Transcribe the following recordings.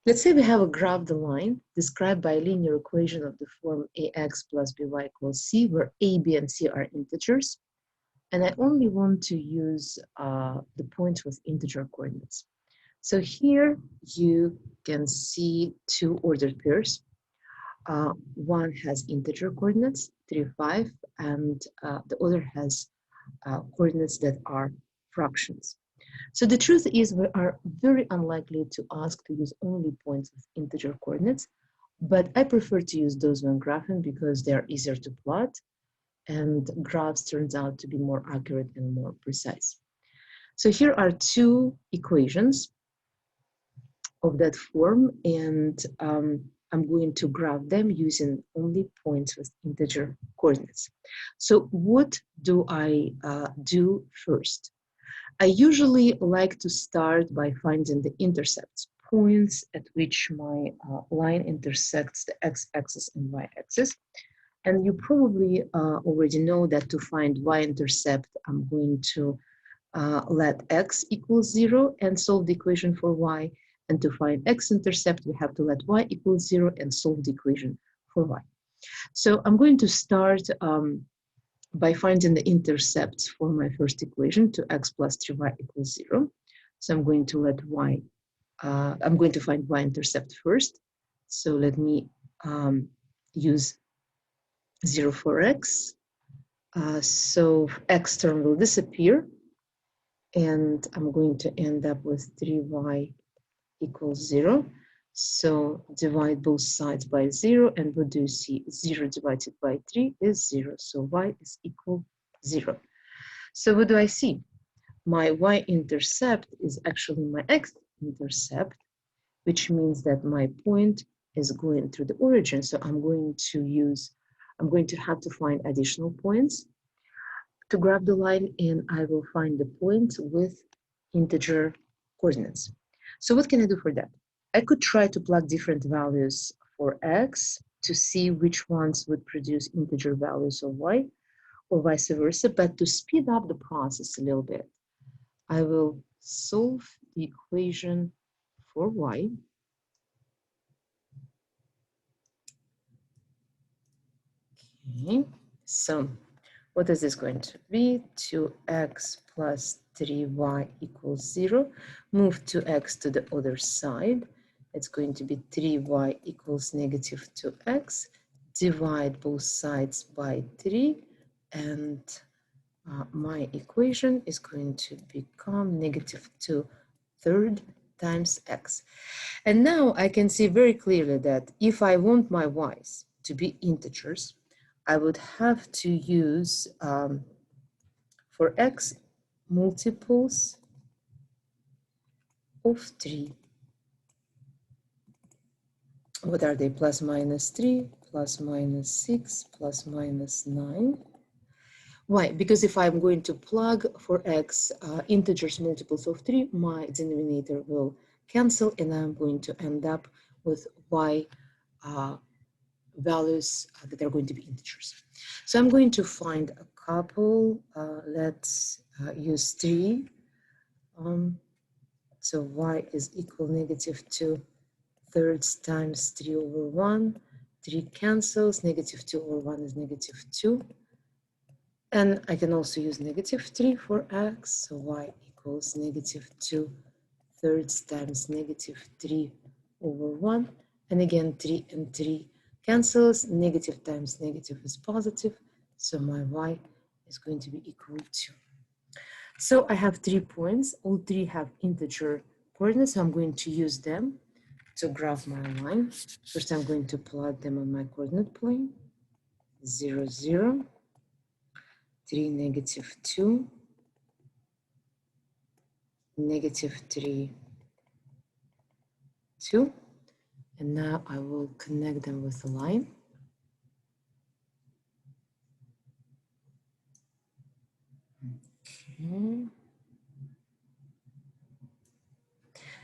Let's say we have a graph the line described by a linear equation of the form ax plus by equals c, where a, b, and c are integers. And I only want to use the points with integer coordinates. So here you can see two ordered pairs. One has integer coordinates, 3, 5, and the other has coordinates that are fractions. So the truth is we are very unlikely to ask to use only points with integer coordinates, but I prefer to use those when graphing because they are easier to plot and graphs turns out to be more accurate and more precise. So here are two equations of that form, and I'm going to graph them using only points with integer coordinates. So what do I do first? I usually like to start by finding the intercepts, points at which my line intersects the x-axis and y-axis. And you probably already know that to find y-intercept, I'm going to let x equals 0 and solve the equation for y. And to find x-intercept, we have to let y equals 0 and solve the equation for y. So I'm going to start by finding the intercepts for my first equation, 2x plus 3y equals 0. So I'm going to let I'm going to find y-intercept first. So let me use 0 for x. So x term will disappear, and I'm going to end up with 3y equals 0. So divide both sides by 0, and what do you see? 0 divided by 3 is 0, so y is equal 0. So what do I see? My y-intercept is actually my x-intercept, which means that my point is going through the origin. So I'm going to have to find additional points to grab the line, and I will find the point with integer coordinates. So what can I do for that? I could try to plug different values for x to see which ones would produce integer values of y, or vice versa. But to speed up the process a little bit, I will solve the equation for y. Okay, so what is this going to be? 2x plus 3y equals 0. Move 2x to the other side. It's going to be 3y equals negative 2x. Divide both sides by 3, and my equation is going to become negative 2 third times x. And now I can see very clearly that if I want my y's to be integers, I would have to use, for x, multiples of 3. What are they? Plus minus 3, plus minus 6, plus minus 9. Why? Because if I'm going to plug for x integers multiples of 3, my denominator will cancel, and I'm going to end up with y values that are going to be integers. So I'm going to find a couple. Let's use 3. So y is equal negative 2 thirds times 3 over 1. 3 cancels. Negative 2 over 1 is negative 2. And I can also use negative 3 for x. So y equals negative 2 thirds times negative 3 over 1. And again, 3 and 3 cancels. Negative times negative is positive. So my y is going to be equal to. So I have 3 points. All 3 have integer coordinates. So I'm going to use them to graph my line. First, I'm going to plot them on my coordinate plane. 0, 0, 3, negative 2, negative 3, 2. And now I will connect them with a line. Okay.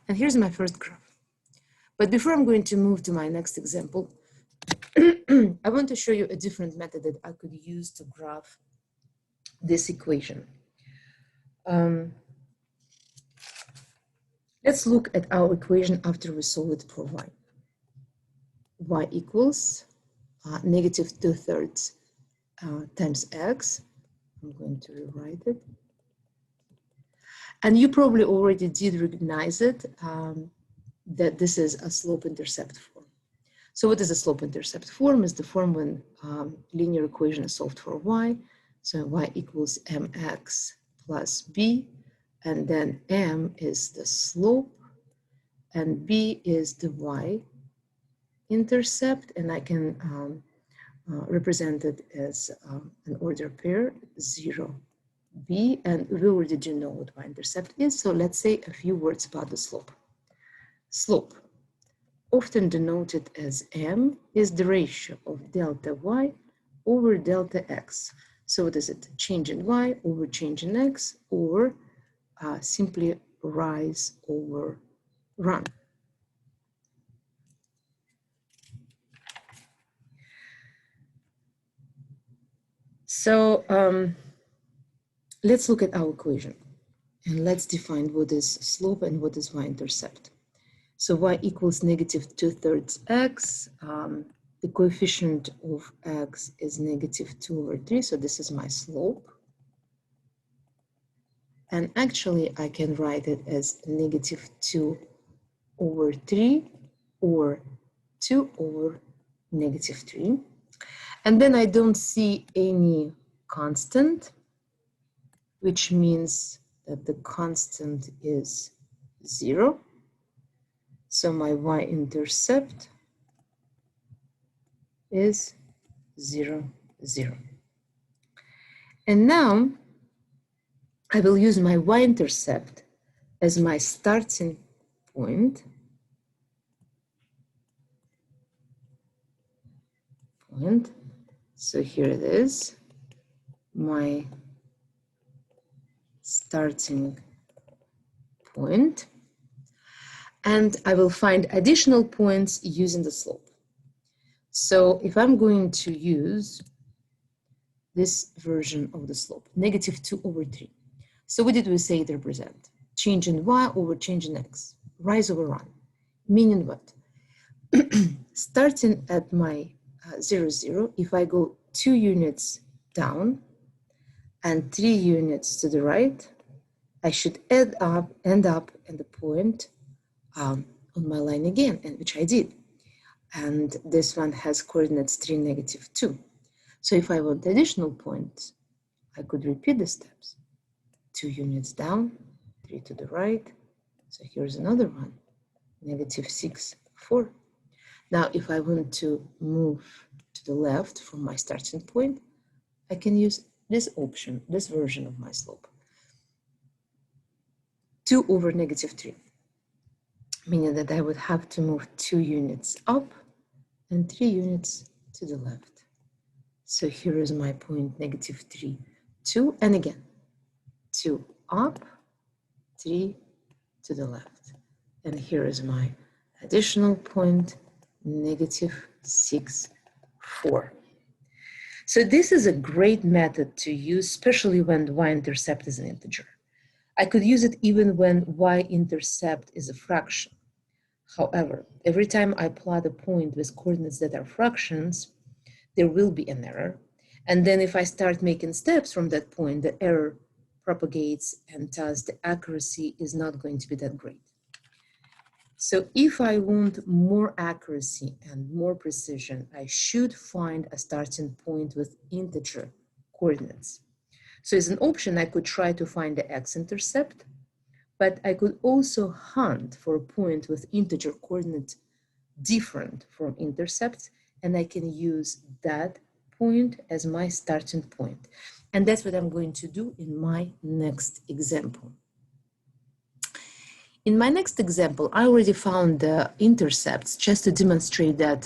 And here's my first graph. But before I'm going to move to my next example, I want to show you a different method that I could use to graph this equation. Let's look at our equation after we solve it for y. Y equals negative 2/3 times x. I'm going to rewrite it. And you probably already did recognize it, that this is a slope-intercept form. So what is a slope-intercept form? Is the form when linear equation is solved for y. So y equals mx plus b, and then m is the slope, and b is the y-intercept, and I can represent it as an order pair, 0, b, and we already do know what y-intercept is, so let's say a few words about the slope. Slope, often denoted as m, is the ratio of delta y over delta x. So what is it? Change in y over change in x, or simply rise over run. So let's look at our equation and let's define what is slope and what is y-intercept. So y equals negative 2/3 x. The coefficient of x is negative 2/3, so this is my slope. And actually, I can write it as negative 2/3 or 2/3. And then I don't see any constant, which means that the constant is 0. So my y-intercept is 0, 0. And now I will use my y-intercept as my starting point. So here it is, my starting point. And I will find additional points using the slope. So if I'm going to use this version of the slope, negative 2/3. So what did we say it represent? Change in y over change in x, rise over run. Meaning what? Starting at my 0, 0, if I go 2 units down and 3 units to the right, I should end up at the point on my line again, and which I did. And this one has coordinates 3, negative 2. So if I want additional points, I could repeat the steps. 2 units down, 3 to the right. So here's another one, negative 6, 4. Now, if I want to move to the left from my starting point, I can use this option, this version of my slope. 2 over negative 3, meaning that I would have to move 2 units up and 3 units to the left. So here is my point, negative 3, 2, and again, 2 up, 3 to the left. And here is my additional point, negative 6, 4. So this is a great method to use, especially when the y-intercept is an integer. I could use it even when y-intercept is a fraction. However, every time I plot a point with coordinates that are fractions, there will be an error. And then if I start making steps from that point, the error propagates, and thus the accuracy is not going to be that great. So if I want more accuracy and more precision, I should find a starting point with integer coordinates. So as an option, I could try to find the x-intercept, but I could also hunt for a point with integer coordinates different from intercepts, and I can use that point as my starting point. And that's what I'm going to do in my next example. In my next example, I already found the intercepts just to demonstrate that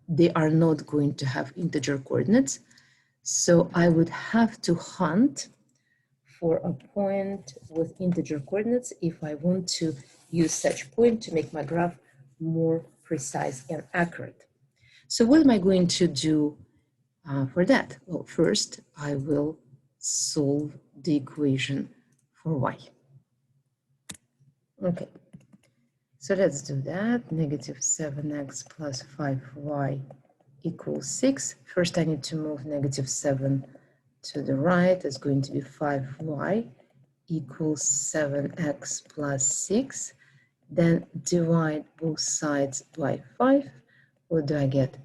they are not going to have integer coordinates. So I would have to hunt for a point with integer coordinates if I want to use such point to make my graph more precise and accurate. So what am I going to do for that? Well, first, I will solve the equation for y. Okay, So let's do that. Negative 7x plus 5y equals 6. First, I need to move negative 7 to the right. It's going to be 5y equals 7x plus 6. Then divide both sides by 5. What do I get?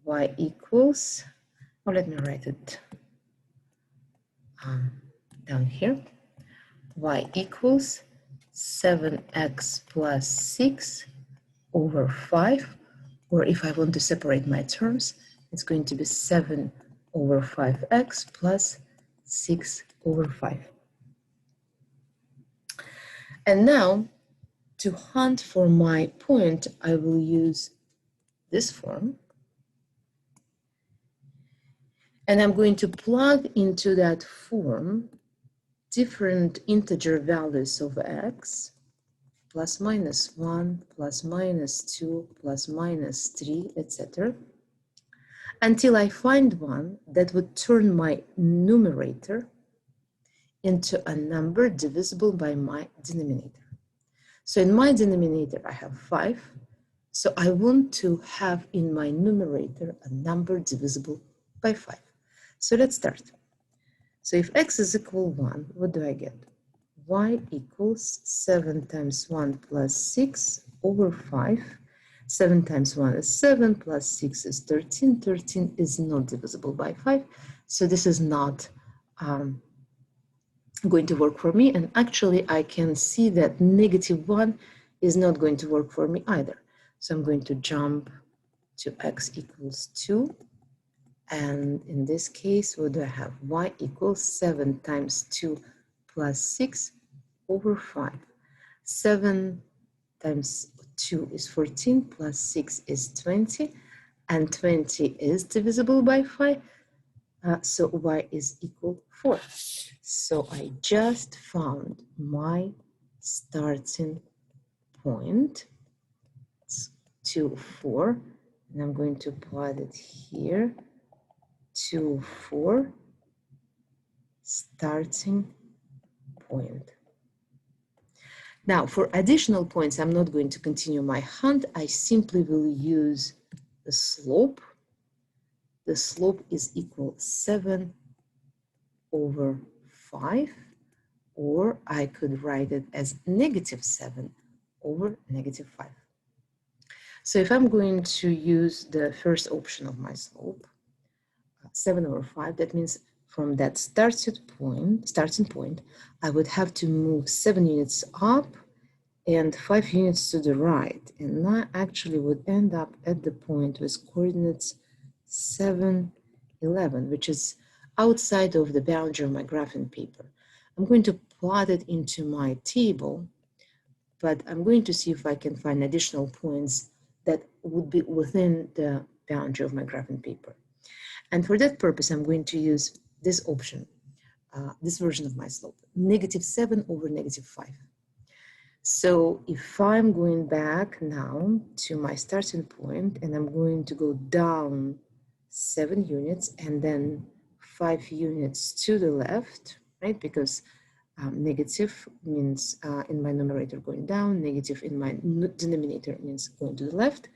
Y equals, or let me write it down here. Y equals 7x plus 6 over 5, or if I want to separate my terms, it's going to be 7 over 5x plus 6 over 5. And now, to hunt for my point, I will use this form. And I'm going to plug into that form different integer values of x, plus minus 1, plus minus 2, plus minus 3, etc., until I find one that would turn my numerator into a number divisible by my denominator. So in my denominator, I have 5. So I want to have in my numerator a number divisible by 5. So let's start. So if x is equal 1, what do I get? Y equals 7 times 1 plus 6 over 5. 7 times 1 is 7, plus 6 is 13. 13 is not divisible by 5. So this is not going to work for me. And actually, I can see that negative 1 is not going to work for me either. So I'm going to jump to x equals 2. And in this case, what do I have? Y equals 7 times 2 plus 6 over 5. 7 times 2 is 14, plus 6 is 20, and 20 is divisible by 5, so y is equal 4. So I just found my starting point. It's 2, 4, and I'm going to plot it here. 2, 4, starting point. Now, for additional points, I'm not going to continue my hunt. I simply will use the slope. The slope is equal 7 over 5, or I could write it as negative 7 over negative 5. So if I'm going to use the first option of my slope, 7 over 5, that means from that starting point, I would have to move 7 units up and 5 units to the right. And I actually would end up at the point with coordinates 7, 11, which is outside of the boundary of my graphing paper. I'm going to plot it into my table, but I'm going to see if I can find additional points that would be within the boundary of my graphing paper. And for that purpose, I'm going to use this option, this version of my slope, negative 7 over negative 5. So if I'm going back now to my starting point and I'm going to go down 7 units and then 5 units to the left, right? Because negative means in my numerator going down, negative in my denominator means going to the left.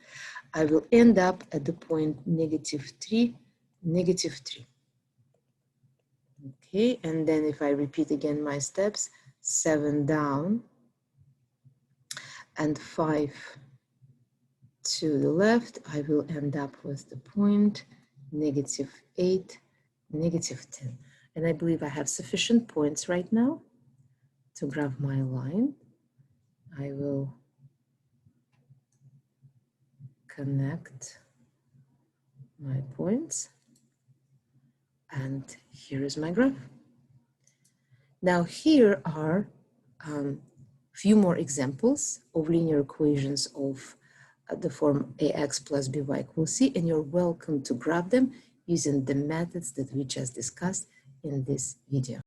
I will end up at the point negative 3, negative 3. Okay, and then if I repeat again my steps, 7 down and 5 to the left, I will end up with the point negative 8, negative 10. And I believe I have sufficient points right now to graph my line. I will connect my points. And here is my graph. Now here are few more examples of linear equations of the form ax plus by equals c, and you're welcome to graph them using the methods that we just discussed in this video.